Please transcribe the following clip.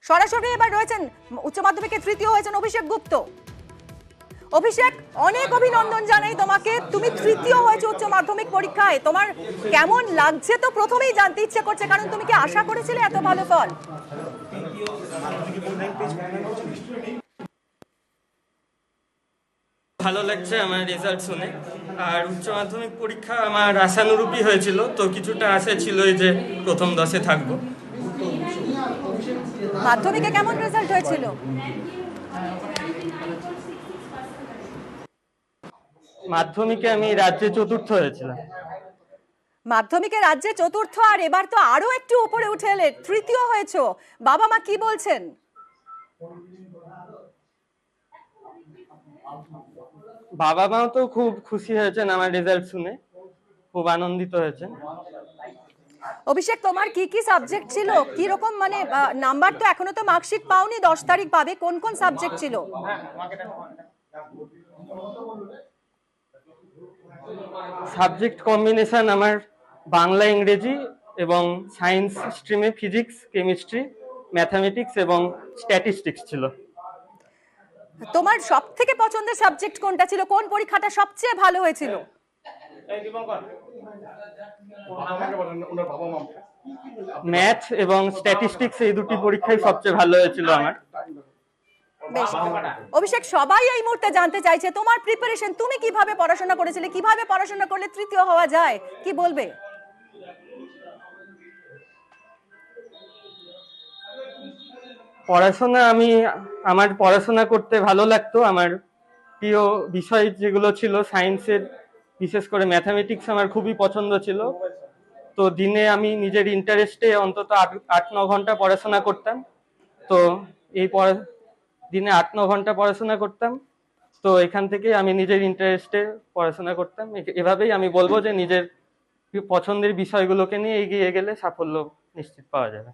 সরাসরি এবার রয়েছেন উচ্চ মাধ্যমিকে তৃতীয় হয়েছেন অভিষেক গুপ্ত। অভিষেক, অনেক অভিনন্দন জানাই তোমাকে, তুমি তৃতীয় হয়েছে উচ্চ মাধ্যমিক পরীক্ষায়। তোমার কেমন লাগছে তো প্রথমেই জানতে ইচ্ছে করছে, কারণ তুমি কি আশা করেছিলে এত ভালো ফল? ভালো লাগছে আমার রেজাল্ট শুনে। আর উচ্চ মাধ্যমিক পরীক্ষা আমার আশানুরূপই হয়েছিল, তো কিছুটা আশা ছিলই যে প্রথম 10-এ থাকবো। মাধ্যমিকে কেমন রেজাল্ট হয়েছিল? মাধ্যমিকে আমি রাজ্যে চতুর্থ হয়েছিলাম। মাধ্যমিকে রাজ্যে চতুর্থ, আর এবার তো আরো একটু উপরে উঠে এলে, তৃতীয় হয়েছো। বাবা মা কি বলছেন? বাবা মাও তো খুব খুশি হয়েছেন আমার রেজাল্ট শুনে, খুব আনন্দিত হয়েছেন। অভিষেক, তোমার কি কি সাবজেক্ট ছিল, কি রকম মানে নাম্বার তো এখনো তো মার্কশিট পাওনি, 10 তারিখ পাবে, কোন কোন সাবজেক্ট ছিল? সাবজেক্ট কম্বিনেশন আমার বাংলা, ইংরেজি এবং সায়েন্স স্ট্রিমে ফিজিক্স, কেমিস্ট্রি, ম্যাথামেটিক্স এবং স্ট্যাটিস্টিক্স ছিল। তোমার সব থেকে পছন্দের সাবজেক্ট কোনটা ছিল? কোন পরীক্ষাটা সবচেয়ে ভালো হয়েছিল? ম্যাথ এবং স্ট্যাটিস্টিক্স, এই দুটি পরীক্ষাই সবচেয়ে ভালো হয়েছিল আমার। বেশ অভিষেক, সবাই এই মুহূর্তে জানতে চাইছে তোমার প্রিপারেশন, তুমি কিভাবে পড়াশোনা করেছিলে, কিভাবে পড়াশোনা করলে তৃতীয় হওয়া যায়, কি বলবে? আমার পড়াশোনা করতে ভালো লাগতো। আমার প্রিয় বিষয় যেগুলো ছিল সায়েন্সের, বিশেষ করে ম্যাথামেটিক্স আমার খুবই পছন্দ ছিল। তো দিনে আমি নিজের ইন্টারেস্টে অন্তত 8-9 ঘন্টা পড়াশোনা করতাম। তো দিনে 8-9 ঘন্টা পড়াশোনা করতাম। তো এখান থেকে আমি নিজের ইন্টারেস্টে পড়াশোনা করতাম। এভাবেই আমি বলবো যে নিজের পছন্দের বিষয়গুলোকে নিয়ে এগিয়ে গেলে সাফল্য নিশ্চিত পাওয়া যাবে।